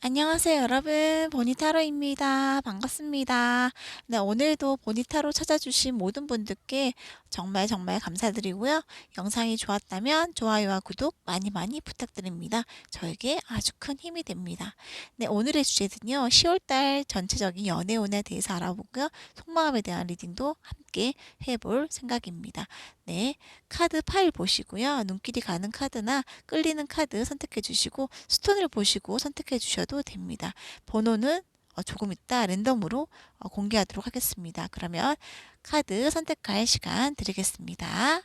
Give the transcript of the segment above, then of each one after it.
안녕하세요, 여러분. 보니타로입니다. 반갑습니다. 네, 오늘도 보니타로 찾아주신 모든 분들께 정말 정말 감사드리고요. 영상이 좋았다면 좋아요와 구독 많이 많이 부탁드립니다. 저에게 아주 큰 힘이 됩니다. 네, 오늘의 주제는요, 10월달 전체적인 연애운에 대해서 알아보고요. 속마음에 대한 리딩도 함께 해볼 생각입니다. 네, 카드 파일 보시고요. 눈길이 가는 카드나 끌리는 카드 선택해 주시고 스톤을 보시고 선택해 주셔도 됩니다. 번호는 조금 이따 랜덤으로 공개하도록 하겠습니다. 그러면 카드 선택할 시간 드리겠습니다.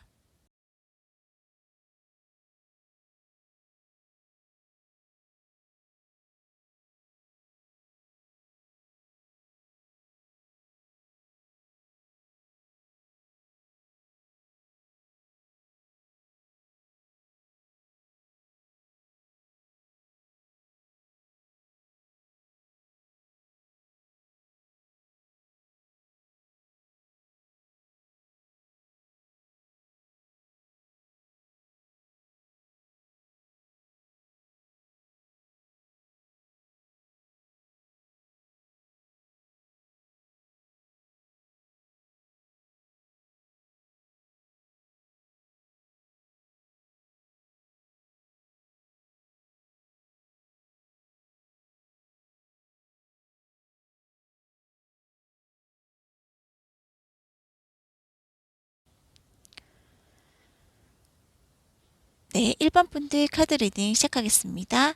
네, 1번 분들 카드 리딩 시작하겠습니다.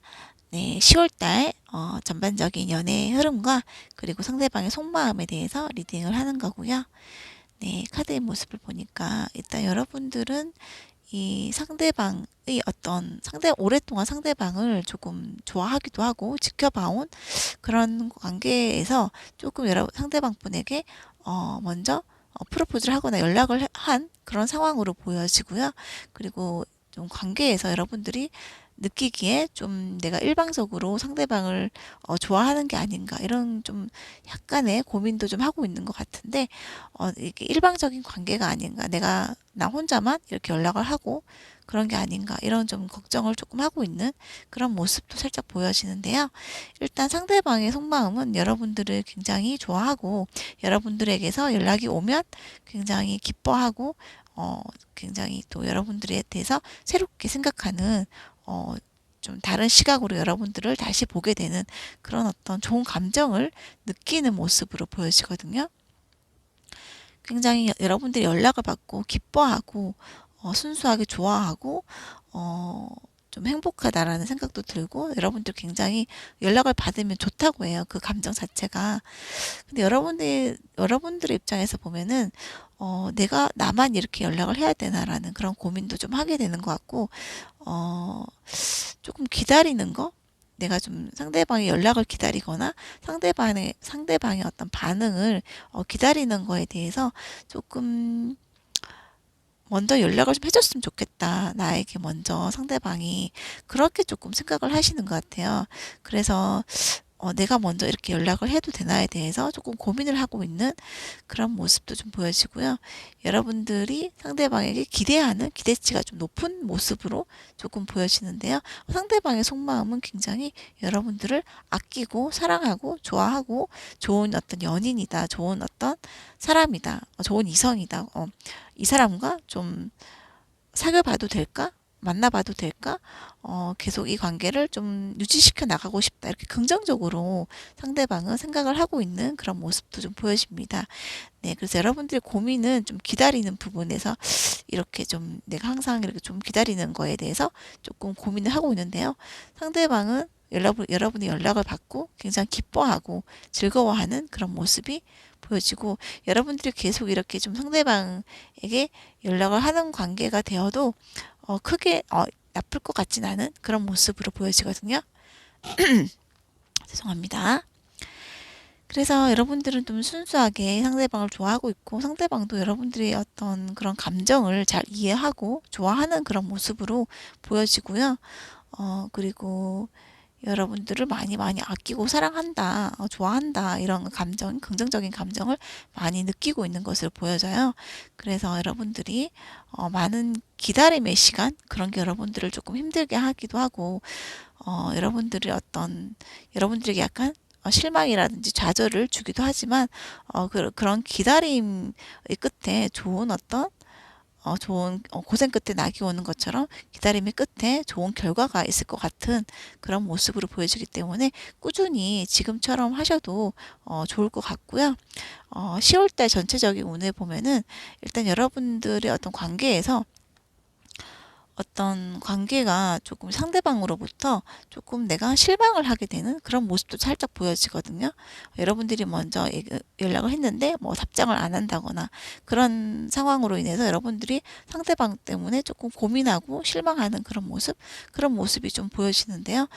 네, 10월달 전반적인 연애의 흐름과 그리고 상대방의 속마음에 대해서 리딩을 하는 거고요. 네, 카드의 모습을 보니까 일단 여러분들은 이 상대방의 오랫동안 상대방을 조금 좋아하기도 하고 지켜봐온 그런 관계에서 조금 상대방 분에게 먼저 프로포즈를 하거나 연락을 한 그런 상황으로 보여지고요. 그리고 좀 관계에서 여러분들이 느끼기에 좀 내가 일방적으로 상대방을 좋아하는 게 아닌가 이런 좀 약간의 고민도 좀 하고 있는 것 같은데 이게 일방적인 관계가 아닌가 내가 나 혼자만 이렇게 연락을 하고 그런 게 아닌가 이런 좀 걱정을 조금 하고 있는 그런 모습도 살짝 보여지는데요. 일단 상대방의 속마음은 여러분들을 굉장히 좋아하고 여러분들에게서 연락이 오면 굉장히 기뻐하고 굉장히 또 여러분들에 대해서 새롭게 생각하는 어, 좀 다른 시각으로 여러분들을 다시 보게 되는 그런 어떤 좋은 감정을 느끼는 모습으로 보여지거든요. 굉장히 여러분들이 연락을 받고 기뻐하고 순수하게 좋아하고 어, 좀 행복하다라는 생각도 들고 여러분들 굉장히 연락을 받으면 좋다고 해요. 그 감정 자체가. 근데 여러분들의 입장에서 보면은 내가 나만 이렇게 연락을 해야 되나라는 그런 고민도 좀 하게 되는 것 같고 어, 조금 기다리는 거? 내가 좀 상대방의 연락을 기다리거나 상대방의 어떤 반응을 기다리는 거에 대해서 조금 먼저 연락을 좀 해줬으면 좋겠다. 나에게 먼저 상대방이 그렇게 조금 생각을 하시는 것 같아요. 그래서 내가 먼저 이렇게 연락을 해도 되나에 대해서 조금 고민을 하고 있는 그런 모습도 좀 보여지고요. 여러분들이 상대방에게 기대하는 기대치가 좀 높은 모습으로 조금 보여지는데요. 상대방의 속마음은 굉장히 여러분들을 아끼고 사랑하고 좋아하고 좋은 어떤 연인이다. 좋은 어떤 사람이다. 좋은 이성이다. 이 사람과 좀 사귀어봐도 될까? 만나봐도 될까? 계속 이 관계를 좀 유지시켜 나가고 싶다. 이렇게 긍정적으로 상대방은 생각을 하고 있는 그런 모습도 좀 보여집니다. 네, 그래서 여러분들의 고민은 좀 기다리는 부분에서 이렇게 좀 내가 항상 이렇게 좀 기다리는 거에 대해서 조금 고민을 하고 있는데요. 상대방은 여러분의 연락을 받고 굉장히 기뻐하고 즐거워하는 그런 모습이 보여지고 여러분들이 계속 이렇게 좀 상대방에게 연락을 하는 관계가 되어도 크게 나쁠 것 같진 않은 그런 모습으로 보여지거든요. 죄송합니다. 그래서 여러분들은 좀 순수하게 상대방을 좋아하고 있고 상대방도 여러분들의 어떤 그런 감정을 잘 이해하고 좋아하는 그런 모습으로 보여지고요. 그리고 여러분들을 많이 많이 아끼고 사랑한다, 좋아한다, 이런 감정, 긍정적인 감정을 많이 느끼고 있는 것을 보여져요. 그래서 여러분들이 많은 기다림의 시간, 그런 게 여러분들을 조금 힘들게 하기도 하고, 여러분들이 여러분들에게 약간 실망이라든지 좌절을 주기도 하지만, 그런 기다림의 끝에 좋은 고생 끝에 낙이 오는 것처럼 기다림의 끝에 좋은 결과가 있을 것 같은 그런 모습으로 보여지기 때문에 꾸준히 지금처럼 하셔도 좋을 것 같고요. 10월달 전체적인 운을 보면은 일단 여러분들의 어떤 관계가 조금 상대방으로부터 조금 내가 실망을 하게 되는 그런 모습도 살짝 보여지거든요. 여러분들이 먼저 연락을 했는데 뭐 답장을 안 한다거나 그런 상황으로 인해서 여러분들이 상대방 때문에 조금 고민하고 실망하는 그런 모습이 좀 보여지는데요.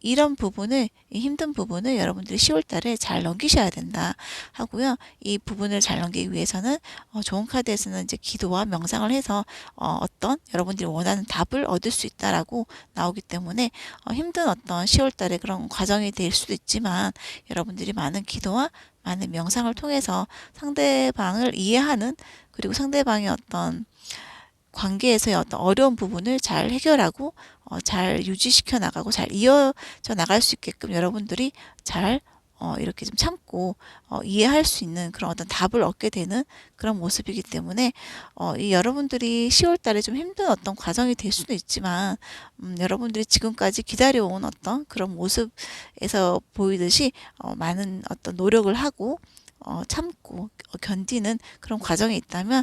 이런 부분을, 이 힘든 부분을 여러분들이 10월 달에 잘 넘기셔야 된다 하고요. 이 부분을 잘 넘기기 위해서는 좋은 카드에서는 이제 기도와 명상을 해서 어떤 여러분들이 원하는 답을 얻을 수 있다라고 나오기 때문에 힘든 어떤 10월 달에 그런 과정이 될 수도 있지만 여러분들이 많은 기도와 많은 명상을 통해서 상대방을 이해하는, 그리고 상대방의 어떤 관계에서의 어떤 어려운 부분을 잘 해결하고 잘 유지시켜 나가고 잘 이어져 나갈 수 있게끔 여러분들이 잘 이렇게 좀 참고 이해할 수 있는 그런 어떤 답을 얻게 되는 그런 모습이기 때문에 이 여러분들이 10월 달에 좀 힘든 어떤 과정이 될 수도 있지만 여러분들이 지금까지 기다려온 어떤 그런 모습에서 보이듯이 많은 어떤 노력을 하고 참고 견디는 그런 과정이 있다면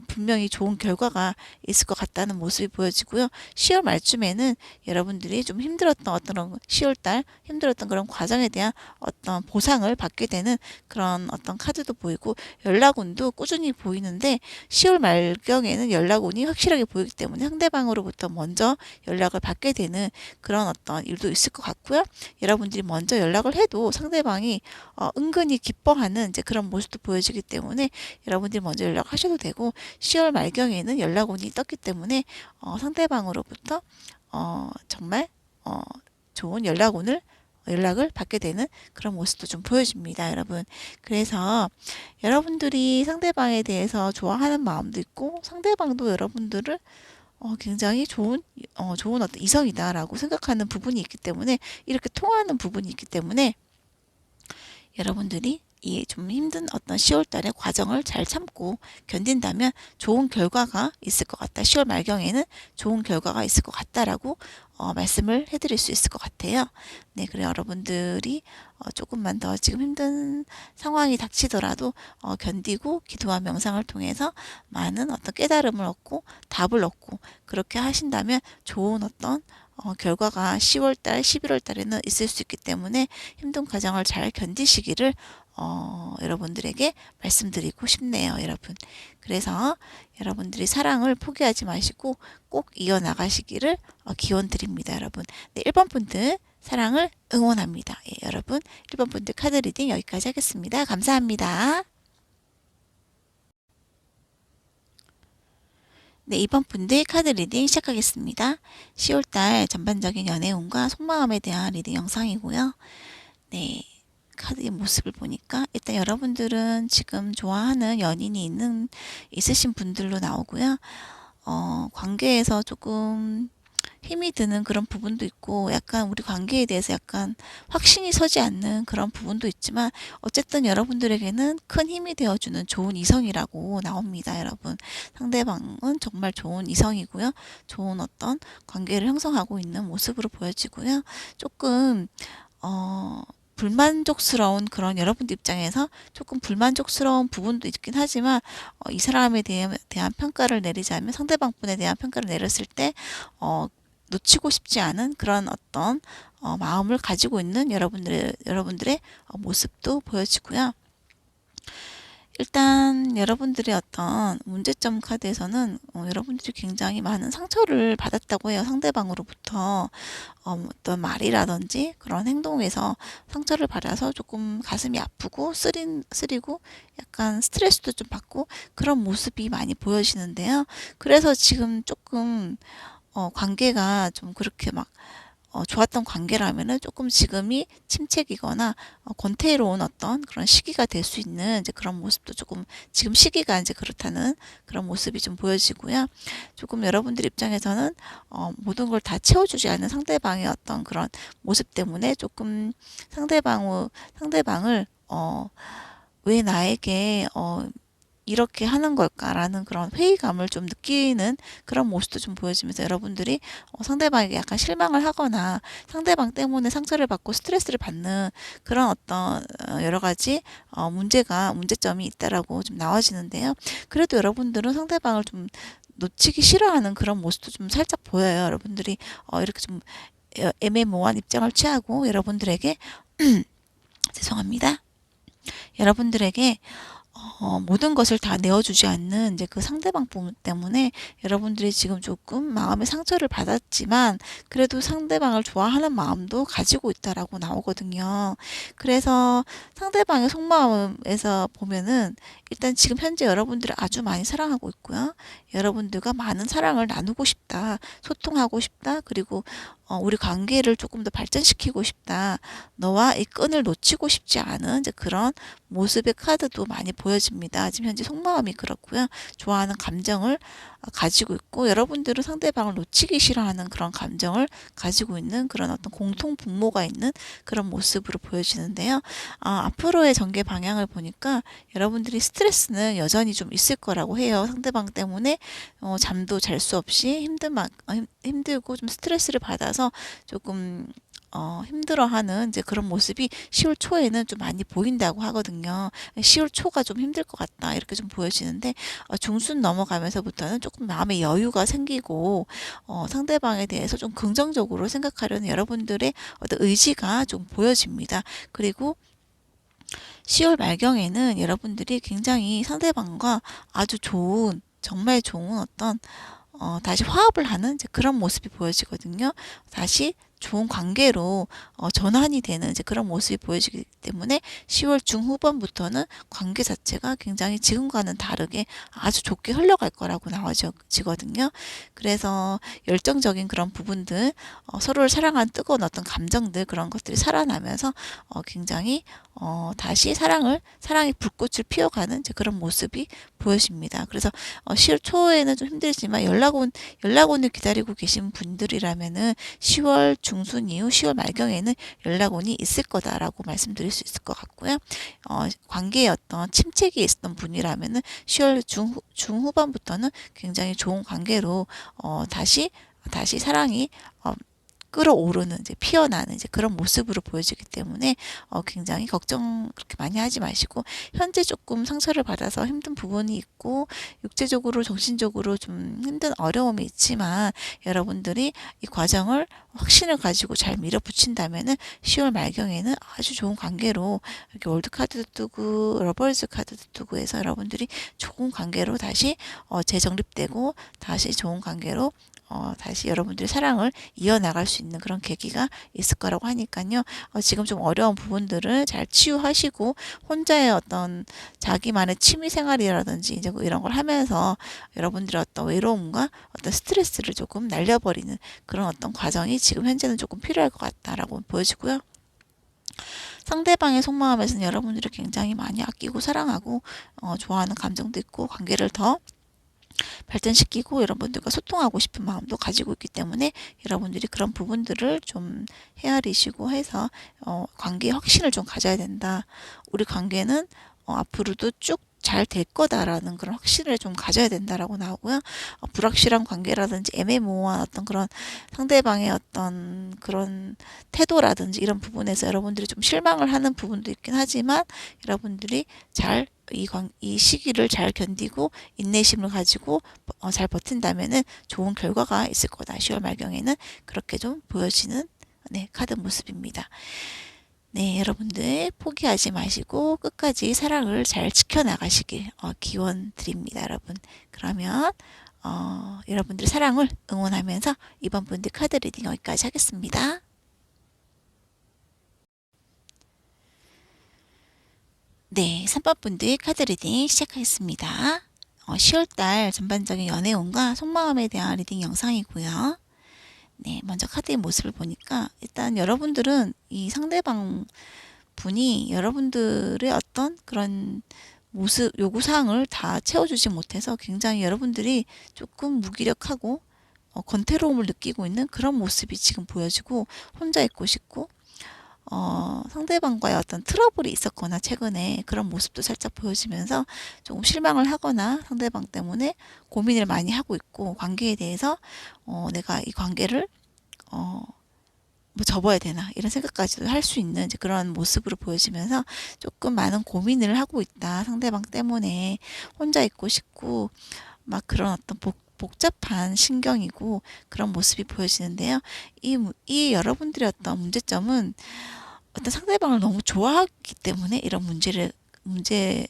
분명히 좋은 결과가 있을 것 같다는 모습이 보여지고요. 10월 말쯤에는 여러분들이 좀 힘들었던 10월 달 힘들었던 그런 과정에 대한 어떤 보상을 받게 되는 그런 어떤 카드도 보이고, 연락운도 꾸준히 보이는데 10월 말경에는 연락운이 확실하게 보이기 때문에 상대방으로부터 먼저 연락을 받게 되는 그런 어떤 일도 있을 것 같고요. 여러분들이 먼저 연락을 해도 상대방이 은근히 기뻐하는 이제 그런 모습도 보여지기 때문에 여러분들이 먼저 연락하셔도 되고, 10월 말경에는 연락운이 떴기 때문에 상대방으로부터 정말 좋은 연락을 받게 되는 그런 모습도 좀 보여집니다, 여러분. 그래서 여러분들이 상대방에 대해서 좋아하는 마음도 있고, 상대방도 여러분들을 굉장히 좋은 어떤 이성이다라고 생각하는 부분이 있기 때문에, 이렇게 통하는 부분이 있기 때문에 여러분들이 이 좀 힘든 어떤 10월 달의 과정을 잘 참고 견딘다면 좋은 결과가 있을 것 같다. 10월 말경에는 좋은 결과가 있을 것 같다라고 말씀을 해드릴 수 있을 것 같아요. 네, 그래 여러분들이 조금만 더 지금 힘든 상황이 닥치더라도 견디고 기도와 명상을 통해서 많은 어떤 깨달음을 얻고 답을 얻고 그렇게 하신다면 좋은 어떤 결과가 10월달, 11월달에는 있을 수 있기 때문에 힘든 과정을 잘 견디시기를 여러분들에게 말씀드리고 싶네요, 여러분. 그래서 여러분들이 사랑을 포기하지 마시고 꼭 이어나가시기를 기원 드립니다, 여러분. 네, 1번 분들 사랑을 응원합니다. 예, 여러분 1번 분들 카드 리딩 여기까지 하겠습니다. 감사합니다. 네, 2번 분들 카드 리딩 시작하겠습니다. 10월달 전반적인 연애운과 속마음에 대한 리딩 영상이고요. 네, 카드의 모습을 보니까 일단 여러분들은 지금 좋아하는 있으신 분들로 나오고요. 관계에서 조금 힘이 드는 그런 부분도 있고, 약간 우리 관계에 대해서 약간 확신이 서지 않는 그런 부분도 있지만, 어쨌든 여러분들에게는 큰 힘이 되어주는 좋은 이성이라고 나옵니다, 여러분. 상대방은 정말 좋은 이성이고요. 좋은 어떤 관계를 형성하고 있는 모습으로 보여지고요. 조금, 불만족스러운 그런 여러분들 입장에서 조금 불만족스러운 부분도 있긴 하지만 이 사람에 대한 평가를 내리자면, 상대방 분에 대한 평가를 내렸을 때 놓치고 싶지 않은 그런 어떤 마음을 가지고 있는 여러분들의 모습도 보여지고요. 일단 여러분들의 어떤 문제점 카드에서는 여러분들이 굉장히 많은 상처를 받았다고 해요. 상대방으로부터 어떤 말이라든지 그런 행동에서 상처를 받아서 조금 가슴이 아프고 쓰리고 약간 스트레스도 좀 받고 그런 모습이 많이 보여지는데요. 그래서 지금 조금 관계가 좀 그렇게 막 좋았던 관계라면은 조금 지금이 침체기거나 권태로운 어떤 그런 시기가 될 수 있는 이제 그런 모습도 조금 지금 시기가 이제 그렇다는 그런 모습이 좀 보여지고요. 조금 여러분들 입장에서는 모든 걸 다 채워주지 않는 상대방의 어떤 그런 모습 때문에 조금 상대방을 왜 나에게 이렇게 하는 걸까라는 그런 회의감을 좀 느끼는 그런 모습도 좀 보여지면서 여러분들이 상대방에게 약간 실망을 하거나 상대방 때문에 상처를 받고 스트레스를 받는 그런 어떤 여러 가지 문제점이 있다라고 좀 나와지는데요. 그래도 여러분들은 상대방을 좀 놓치기 싫어하는 그런 모습도 좀 살짝 보여요. 여러분들이 이렇게 좀 애매모호한 입장을 취하고 여러분들에게 죄송합니다. 여러분들에게 모든 것을 다 내어주지 않는 이제 그 상대방 부분 때문에 여러분들이 지금 조금 마음의 상처를 받았지만 그래도 상대방을 좋아하는 마음도 가지고 있다라고 나오거든요. 그래서 상대방의 속마음에서 보면은 일단 지금 현재 여러분들을 아주 많이 사랑하고 있고요. 여러분들과 많은 사랑을 나누고 싶다, 소통하고 싶다, 그리고 우리 관계를 조금 더 발전시키고 싶다. 너와 이 끈을 놓치고 싶지 않은 이제 그런 모습의 카드도 많이 보여집니다. 지금 현재 속마음이 그렇고요. 좋아하는 감정을 가지고 있고 여러분들은 상대방을 놓치기 싫어하는 그런 감정을 가지고 있는 그런 어떤 공통 분모가 있는 그런 모습으로 보여지는데요. 앞으로의 전개 방향을 보니까 여러분들이 스트레스는 여전히 좀 있을 거라고 해요. 상대방 때문에 잠도 잘 수 없이 힘들고 좀 스트레스를 받아서 조금 힘들어하는 이제 그런 모습이 10월 초에는 좀 많이 보인다고 하거든요. 10월 초가 좀 힘들 것 같다 이렇게 좀 보여지는데 중순 넘어가면서부터는 조금 마음의 여유가 생기고 상대방에 대해서 좀 긍정적으로 생각하려는 여러분들의 어떤 의지가 좀 보여집니다. 그리고 10월 말경에는 여러분들이 굉장히 상대방과 아주 좋은 정말 좋은 어떤 다시 화합을 하는 이제 그런 모습이 보여지거든요. 다시 좋은 관계로 전환이 되는 이제 그런 모습이 보여지기 때문에 10월 중후반부터는 관계 자체가 굉장히 지금과는 다르게 아주 좋게 흘러갈 거라고 나와지거든요. 그래서 열정적인 그런 부분들, 서로를 사랑하는 뜨거운 어떤 감정들 그런 것들이 살아나면서 굉장히 다시 사랑의 불꽃을 피워가는 이제 그런 모습이 보여집니다. 그래서 10월 초에는 좀 힘들지만 연락온을 기다리고 계신 분들이라면은 10월 중순 이후 10월 말경에는 연락온이 있을 거다라고 말씀드릴 수 있을 것 같고요. 관계에 어떤 침체기에 있었던 분이라면은 10월 중후반부터는 굉장히 좋은 관계로 다시 사랑이 끌어오르는 이제 피어나는 이제 그런 모습으로 보여지기 때문에 굉장히 걱정 그렇게 많이 하지 마시고 현재 조금 상처를 받아서 힘든 부분이 있고 육체적으로 정신적으로 좀 힘든 어려움이 있지만 여러분들이 이 과정을 확신을 가지고 잘 밀어붙인다면은 10월 말경에는 아주 좋은 관계로 이렇게 월드 카드도 뜨고 러버즈 카드도 뜨고 해서 여러분들이 좋은 관계로 다시 재정립되고 다시 좋은 관계로 다시 여러분들의 사랑을 이어나갈 수 있는 그런 계기가 있을 거라고 하니까요. 지금 좀 어려운 부분들을 잘 치유하시고 혼자의 어떤 자기만의 취미 생활이라든지 이제 이런 걸 하면서 여러분들의 어떤 외로움과 어떤 스트레스를 조금 날려버리는 그런 어떤 과정이 지금 현재는 조금 필요할 것 같다라고 보여지고요. 상대방의 속마음에서는 여러분들이 굉장히 많이 아끼고 사랑하고 좋아하는 감정도 있고 관계를 더 발전시키고 여러분들과 소통하고 싶은 마음도 가지고 있기 때문에 여러분들이 그런 부분들을 좀 헤아리시고 해서 관계에 확신을 좀 가져야 된다. 우리 관계는 앞으로도 쭉 잘 될 거다라는 그런 확신을 좀 가져야 된다라고 나오고요. 불확실한 관계라든지 애매모호한 어떤 그런 상대방의 어떤 그런 태도라든지 이런 부분에서 여러분들이 좀 실망을 하는 부분도 있긴 하지만 여러분들이 잘 이 시기를 잘 견디고 인내심을 가지고 잘 버틴다면은 좋은 결과가 있을 거다. 10월 말경에는 그렇게 좀 보여지는 카드 모습입니다. 네, 여러분들 포기하지 마시고 끝까지 사랑을 잘 지켜나가시길 기원 드립니다, 여러분. 그러면 여러분들의 사랑을 응원하면서 이번 분들 카드 리딩 여기까지 하겠습니다. 네, 3번 분들 카드 리딩 시작하겠습니다. 10월달 전반적인 연애운과 속마음에 대한 리딩 영상이고요. 네, 먼저 카드의 모습을 보니까 일단 여러분들은 이 상대방 분이 여러분들의 어떤 그런 모습, 요구사항을 다 채워주지 못해서 굉장히 여러분들이 조금 무기력하고 권태로움을 느끼고 있는 그런 모습이 지금 보여지고 혼자 있고 싶고 상대방과의 어떤 트러블이 있었거나 최근에 그런 모습도 살짝 보여지면서 조금 실망을 하거나 상대방 때문에 고민을 많이 하고 있고 관계에 대해서 내가 이 관계를 뭐 접어야 되나 이런 생각까지도 할 수 있는 이제 그런 모습으로 보여지면서 조금 많은 고민을 하고 있다. 상대방 때문에 혼자 있고 싶고 막 그런 어떤 복잡한 신경이고 그런 모습이 보여지는데요. 이 여러분들의 어떤 문제점은 어떤 상대방을 너무 좋아하기 때문에 이런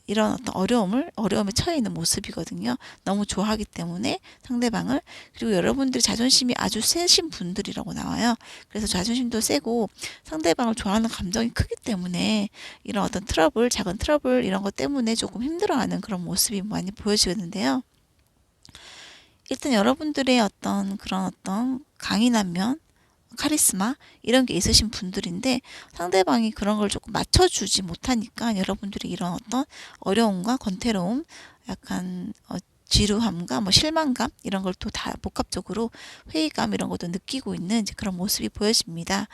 이런 어떤 어려움에 처해 있는 모습이거든요. 너무 좋아하기 때문에 상대방을. 그리고 여러분들이 자존심이 아주 세신 분들이라고 나와요. 그래서 자존심도 세고 상대방을 좋아하는 감정이 크기 때문에 이런 어떤 트러블, 작은 트러블 이런 것 때문에 조금 힘들어하는 그런 모습이 많이 보여지는데요. 일단 여러분들의 그런 어떤 강인한 면, 카리스마 이런 게 있으신 분들인데 상대방이 그런 걸 조금 맞춰주지 못하니까 여러분들이 이런 어떤 어려움과 권태로움, 약간 지루함과 뭐 실망감 이런 걸 또 다 복합적으로 회의감 이런 것도 느끼고 있는 이제 그런 모습이 보여집니다.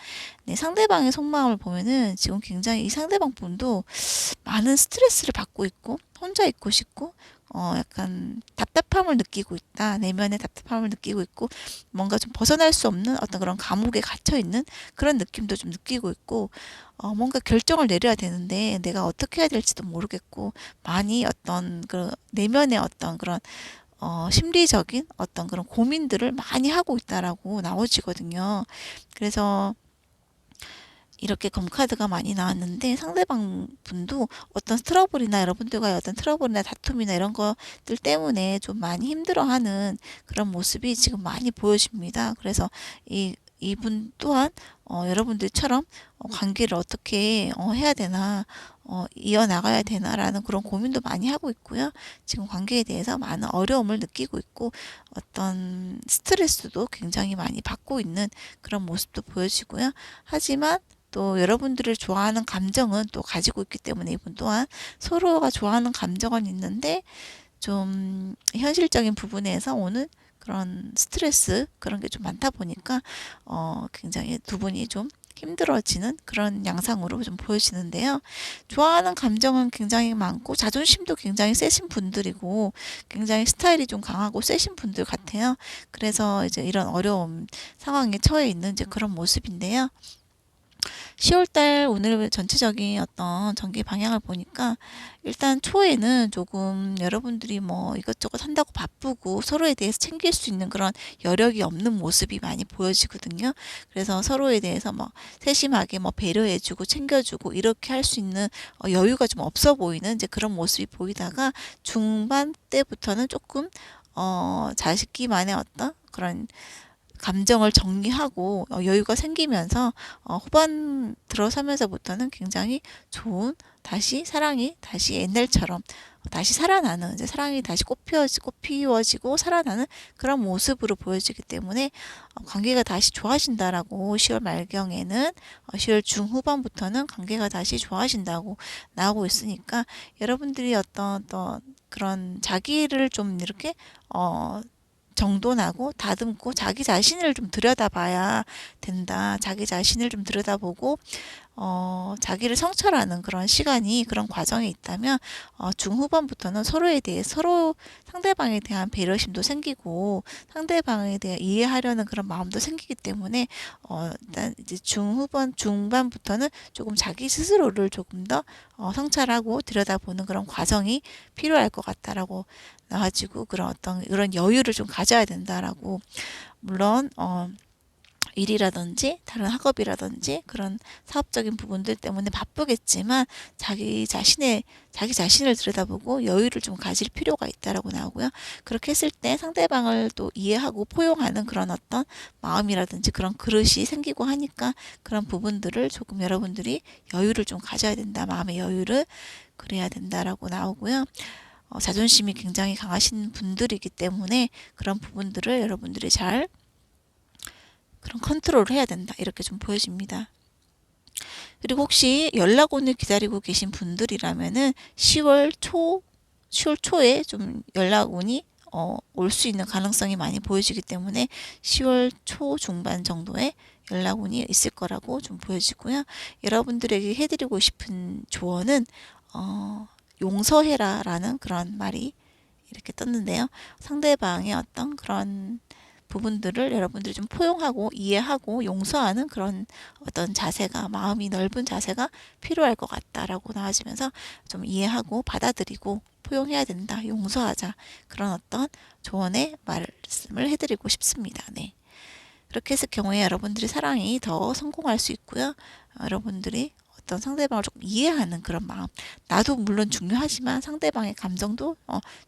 네, 상대방의 속마음을 보면은 지금 굉장히 이 상대방 분도 많은 스트레스를 받고 있고 혼자 있고 싶고 약간 답답함을 느끼고 있다. 내면의 답답함을 느끼고 있고 뭔가 좀 벗어날 수 없는 어떤 그런 감옥에 갇혀 있는 그런 느낌도 좀 느끼고 있고 뭔가 결정을 내려야 되는데 내가 어떻게 해야 될지도 모르겠고 많이 어떤 그 내면의 어떤 그런 심리적인 어떤 그런 고민들을 많이 하고 있다라고 나오지거든요. 그래서 이렇게 검카드가 많이 나왔는데 상대방 분도 어떤 트러블이나 여러분들과의 어떤 트러블이나 다툼이나 이런 것들 때문에 좀 많이 힘들어하는 그런 모습이 지금 많이 보여집니다. 그래서 이분 또한 여러분들처럼 관계를 어떻게 해야 되나 이어나가야 되나라는 그런 고민도 많이 하고 있고요. 지금 관계에 대해서 많은 어려움을 느끼고 있고 어떤 스트레스도 굉장히 많이 받고 있는 그런 모습도 보여지고요. 하지만 또 여러분들을 좋아하는 감정은 또 가지고 있기 때문에 이분 또한 서로가 좋아하는 감정은 있는데 좀 현실적인 부분에서 오는 그런 스트레스 그런 게 좀 많다 보니까 굉장히 두 분이 좀 힘들어지는 그런 양상으로 좀 보여지는데요. 좋아하는 감정은 굉장히 많고 자존심도 굉장히 세신 분들이고 굉장히 스타일이 좀 강하고 세신 분들 같아요. 그래서 이제 이런 어려움 상황에 처해 있는 이제 그런 모습인데요. 10월달 오늘 전체적인 어떤 전개 방향을 보니까 일단 초에는 조금 여러분들이 뭐 이것저것 한다고 바쁘고 서로에 대해서 챙길 수 있는 그런 여력이 없는 모습이 많이 보여지거든요. 그래서 서로에 대해서 뭐 세심하게 뭐 배려해주고 챙겨주고 이렇게 할 수 있는 여유가 좀 없어 보이는 이제 그런 모습이 보이다가 중반 때부터는 조금 자식기만의 어떤 그런 감정을 정리하고 여유가 생기면서 후반 들어서면서부터는 굉장히 좋은 다시 사랑이 다시 옛날처럼 다시 살아나는 이제 사랑이 다시 꽃피워지고 살아나는 그런 모습으로 보여지기 때문에 관계가 다시 좋아진다라고 10월 말경에는 10월 중후반부터는 관계가 다시 좋아진다고 나오고 있으니까 여러분들이 어떤 또 그런 자기를 좀 이렇게 정돈하고 다듬고 자기 자신을 좀 들여다봐야 된다. 자기 자신을 좀 들여다보고 자기를 성찰하는 그런 시간이 그런 과정에 있다면 중후반부터는 서로에 대해 서로 상대방에 대한 배려심도 생기고 상대방에 대해 이해하려는 그런 마음도 생기기 때문에 일단 이제 중반부터는 조금 자기 스스로를 조금 더 성찰하고 들여다보는 그런 과정이 필요할 것 같다라고 나와지고 그런 어떤 이런 여유를 좀 가져야 된다라고 물론 일이라든지 다른 학업이라든지 그런 사업적인 부분들 때문에 바쁘겠지만 자기 자신을 들여다보고 여유를 좀 가질 필요가 있다라고 나오고요. 그렇게 했을 때 상대방을 또 이해하고 포용하는 그런 어떤 마음이라든지 그런 그릇이 생기고 하니까 그런 부분들을 조금 여러분들이 여유를 좀 가져야 된다. 마음의 여유를 그래야 된다라고 나오고요. 자존심이 굉장히 강하신 분들이기 때문에 그런 부분들을 여러분들이 잘 그런 컨트롤을 해야 된다. 이렇게 좀 보여집니다. 그리고 혹시 연락온을 기다리고 계신 분들이라면은 10월 초에 좀 연락온이 올 수 있는 가능성이 많이 보여지기 때문에 10월 초 중반 정도에 연락온이 있을 거라고 좀 보여지고요. 여러분들에게 해드리고 싶은 조언은 용서해라 라는 그런 말이 이렇게 떴는데요. 상대방의 어떤 그런 부분들을 여러분들이 좀 포용하고 이해하고 용서하는 그런 어떤 자세가, 마음이 넓은 자세가 필요할 것 같다라고 나와지면서 좀 이해하고 받아들이고 포용해야 된다, 용서하자, 그런 어떤 조언의 말씀을 해드리고 싶습니다. 네. 그렇게 했을 경우에 여러분들이 사랑이 더 성공할 수 있고요. 여러분들이 어떤 상대방을 조금 이해하는 그런 마음, 나도 물론 중요하지만 상대방의 감정도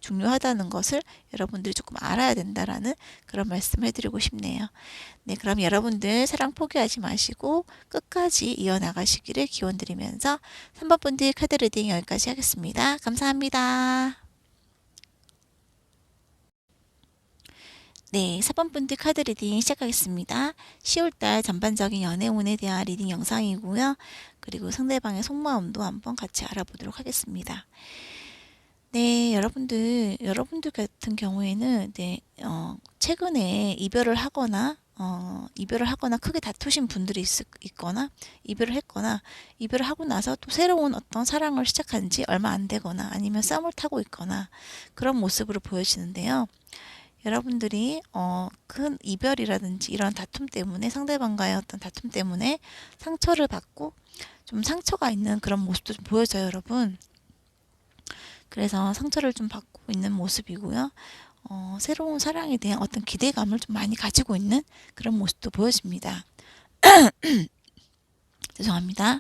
중요하다는 것을 여러분들이 조금 알아야 된다라는 그런 말씀을 해드리고 싶네요. 네, 그럼 여러분들 사랑 포기하지 마시고 끝까지 이어나가시기를 기원드리면서 3번 분들 카드 리딩 여기까지 하겠습니다. 감사합니다. 네, 4번 분들 카드 리딩 시작하겠습니다. 10월달 전반적인 연애운에 대한 리딩 영상이고요. 그리고 상대방의 속마음도 한번 같이 알아보도록 하겠습니다. 네, 여러분들 같은 경우에는 최근에 이별을 하거나 크게 다투신 분들이 있거나 이별을 했거나 이별을 하고 나서 또 새로운 어떤 사랑을 시작한 지 얼마 안 되거나 아니면 썸을 타고 있거나 그런 모습으로 보여지는데요. 여러분들이 큰 이별이라든지 이런 다툼 때문에 상대방과의 어떤 다툼 때문에 상처를 받고 좀 상처가 있는 그런 모습도 좀 보여져요, 여러분. 그래서 상처를 좀 받고 있는 모습이고요. 새로운 사랑에 대한 어떤 기대감을 좀 많이 가지고 있는 그런 모습도 보여집니다. 죄송합니다.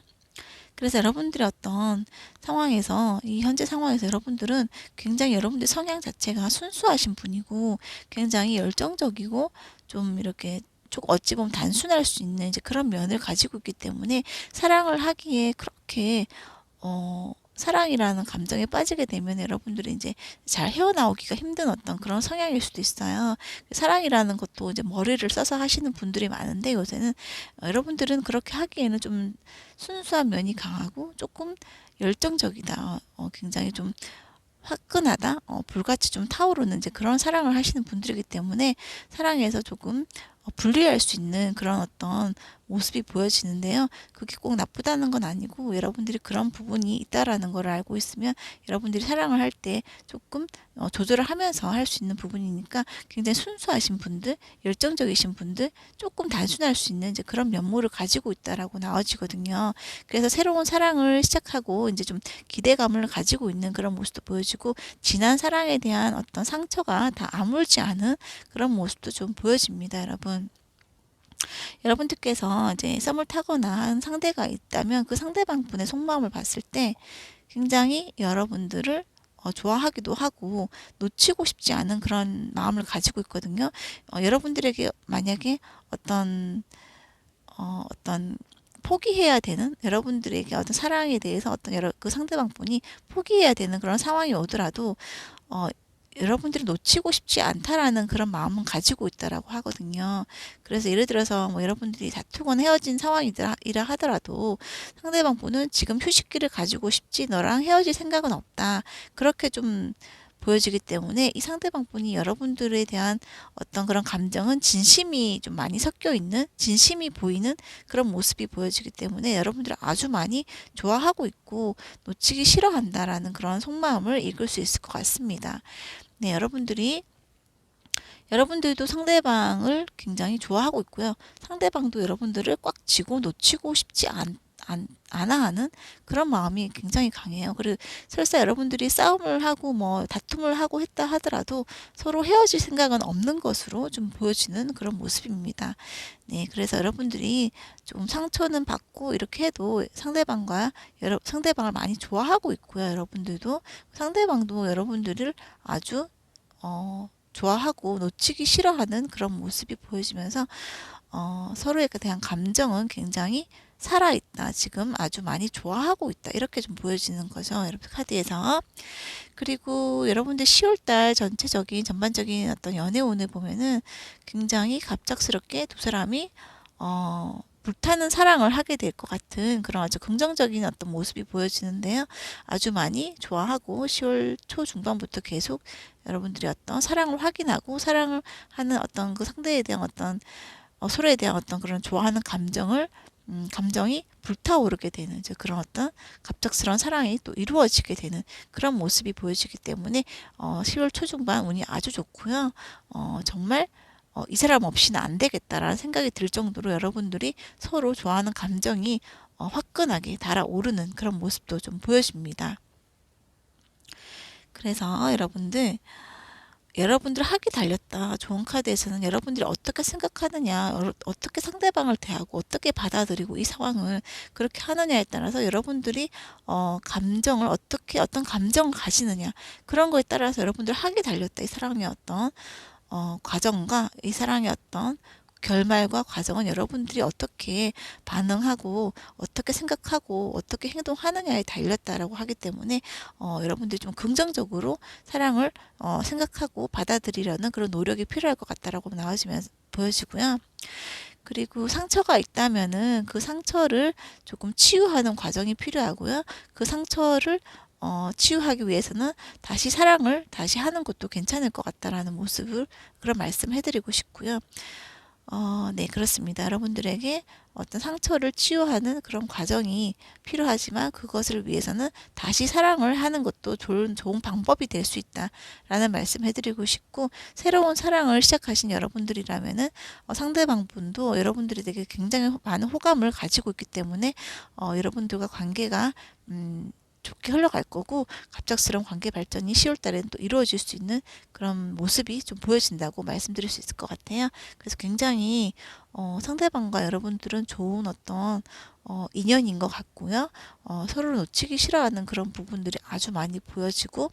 그래서 여러분들의 어떤 상황에서, 이 현재 상황에서 여러분들은 굉장히 여러분들 성향 자체가 순수하신 분이고 굉장히 열정적이고 좀 이렇게 조금 어찌 보면 단순할 수 있는 이제 그런 면을 가지고 있기 때문에 사랑을 하기에 그렇게 사랑이라는 감정에 빠지게 되면 여러분들이 이제 잘 헤어나오기가 힘든 어떤 그런 성향일 수도 있어요. 사랑이라는 것도 이제 머리를 써서 하시는 분들이 많은데 요새는 여러분들은 그렇게 하기에는 좀 순수한 면이 강하고 조금 열정적이다. 굉장히 좀 화끈하다, 불같이 좀 타오르는 이제 그런 사랑을 하시는 분들이기 때문에 사랑에서 조금 분리할 수 있는 그런 어떤 모습이 보여지는데요. 그게 꼭 나쁘다는 건 아니고 여러분들이 그런 부분이 있다라는 걸 알고 있으면 여러분들이 사랑을 할 때 조금 조절을 하면서 할 수 있는 부분이니까 굉장히 순수하신 분들, 열정적이신 분들, 조금 단순할 수 있는 이제 그런 면모를 가지고 있다라고 나와지거든요. 그래서 새로운 사랑을 시작하고 이제 좀 기대감을 가지고 있는 그런 모습도 보여지고 지난 사랑에 대한 어떤 상처가 다 아물지 않은 그런 모습도 좀 보여집니다, 여러분. 여러분들께서 이제 썸을 타거나 한 상대가 있다면 그 상대방 분의 속마음을 봤을 때 굉장히 여러분들을 좋아하기도 하고 놓치고 싶지 않은 그런 마음을 가지고 있거든요. 여러분들에게 만약에 어떤 포기해야 되는, 여러분들에게 어떤 사랑에 대해서 그 상대방 분이 포기해야 되는 그런 상황이 오더라도 어, 여러분들이 놓치고 싶지 않다라는 그런 마음은 가지고 있다라고 하거든요. 그래서 예를 들어서 뭐 여러분들이 다투거나 헤어진 상황이라 하더라도 상대방 분은 지금 휴식기를 가지고 싶지 너랑 헤어질 생각은 없다. 그렇게 좀 보여지기 때문에 이 상대방 분이 여러분들에 대한 어떤 그런 감정은 진심이 좀 많이 섞여 있는, 진심이 보이는 그런 모습이 보여지기 때문에 여러분들을 아주 많이 좋아하고 있고 놓치기 싫어한다라는 그런 속마음을 읽을 수 있을 것 같습니다. 네, 여러분들도 상대방을 굉장히 좋아하고 있고요. 상대방도 여러분들을 꽉 쥐고 놓치고 싶지 않아 하는 그런 마음이 굉장히 강해요. 그리고 설사 여러분들이 싸움을 하고 뭐 다툼을 하고 했다 하더라도 서로 헤어질 생각은 없는 것으로 좀 보여지는 그런 모습입니다. 네, 그래서 여러분들이 좀 상처는 받고 이렇게 해도 상대방을 많이 좋아하고 있고요. 여러분들도 상대방도 여러분들을 아주 좋아하고 놓치기 싫어하는 그런 모습이 보여지면서 서로에 대한 감정은 굉장히 살아있다. 지금 아주 많이 좋아하고 있다. 이렇게 좀 보여지는 거죠. 여러분 카드에서. 그리고 여러분들 10월달 전반적인 어떤 연애운을 보면은 굉장히 갑작스럽게 두 사람이 불타는 사랑을 하게 될 것 같은 그런 아주 긍정적인 어떤 모습이 보여지는데요. 아주 많이 좋아하고 10월 초 중반부터 계속 여러분들이 어떤 사랑을 확인하고 사랑을 하는 어떤 그 상대에 대한 어떤 서로에 대한 어떤 그런 좋아하는 감정이 불타오르게 되는 이제 그런 어떤 갑작스러운 사랑이 또 이루어지게 되는 그런 모습이 보여지기 때문에 10월 초중반 운이 아주 좋고요. 정말 이 사람 없이는 안 되겠다라는 생각이 들 정도로 여러분들이 서로 좋아하는 감정이 화끈하게 달아오르는 그런 모습도 좀 보여집니다. 그래서 여러분들 학이 달렸다. 좋은 카드에서는 여러분들이 어떻게 생각하느냐, 어떻게 상대방을 대하고 어떻게 받아들이고 이 상황을 그렇게 하느냐에 따라서 여러분들이 감정을 어떤 감정을 가지느냐 그런 거에 따라서 여러분들 학이 달렸다. 이 사랑의 어떤 과정과 이 사랑의 어떤 결말과 과정은 여러분들이 어떻게 반응하고 어떻게 생각하고 어떻게 행동하느냐에 달렸다라고 하기 때문에 여러분들이 좀 긍정적으로 사랑을 생각하고 받아들이려는 그런 노력이 필요할 것 같다라고 나와지면 보여지고요. 그리고 상처가 있다면은 그 상처를 조금 치유하는 과정이 필요하고요. 그 상처를 치유하기 위해서는 다시 사랑을 다시 하는 것도 괜찮을 것 같다라는 모습을 그런 말씀 해드리고 싶고요. 네, 그렇습니다. 여러분들에게 어떤 상처를 치유하는 그런 과정이 필요하지만 그것을 위해서는 다시 사랑을 하는 것도 좋은 방법이 될 수 있다라는 말씀 해드리고 싶고, 새로운 사랑을 시작하신 여러분들이라면은 상대방분도 여러분들이 되게 굉장히 많은 호감을 가지고 있기 때문에 여러분들과 관계가 좋게 흘러갈 거고 갑작스러운 관계 발전이 10월 달에는 또 이루어질 수 있는 그런 모습이 좀 보여진다고 말씀드릴 수 있을 것 같아요. 그래서 굉장히 상대방과 여러분들은 좋은 어떤 인연인 것 같고요. 서로를 놓치기 싫어하는 그런 부분들이 아주 많이 보여지고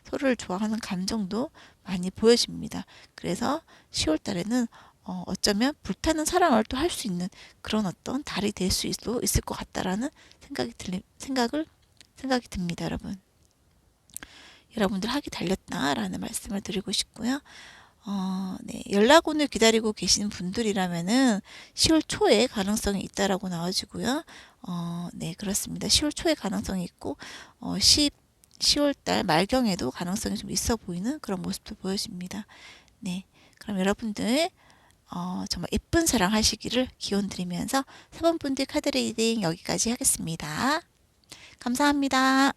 서로를 좋아하는 감정도 많이 보여집니다. 그래서 10월 달에는 어쩌면 불타는 사랑을 또 할 수 있는 그런 어떤 달이 될 수도 있을 것 같다라는 생각이 듭니다, 여러분. 여러분들 학이 달렸다라는 말씀을 드리고 싶고요. 네, 연락운을 기다리고 계시는 분들이라면은 10월 초에 가능성이 있다라고 나와지고요. 네, 그렇습니다. 10월 초에 가능성이 있고, 10월 달 말경에도 가능성이 좀 있어 보이는 그런 모습도 보여집니다. 네, 그럼 여러분들 정말 예쁜 사랑 하시기를 기원 드리면서 4번 분들 카드 리딩 여기까지 하겠습니다. 감사합니다.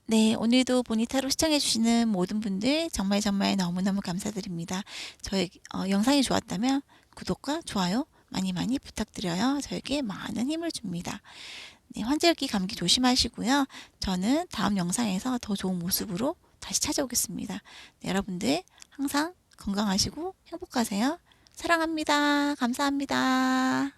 네, 오늘도 모니타로 시청해주시는 모든 분들 정말 너무너무 감사드립니다. 저희 영상이 좋았다면 구독과 좋아요 많이 많이 부탁드려요. 저에게 많은 힘을 줍니다. 네, 환절기 감기 조심하시고요. 저는 다음 영상에서 더 좋은 모습으로 다시 찾아오겠습니다. 네, 여러분들 항상 건강하시고 행복하세요. 사랑합니다. 감사합니다.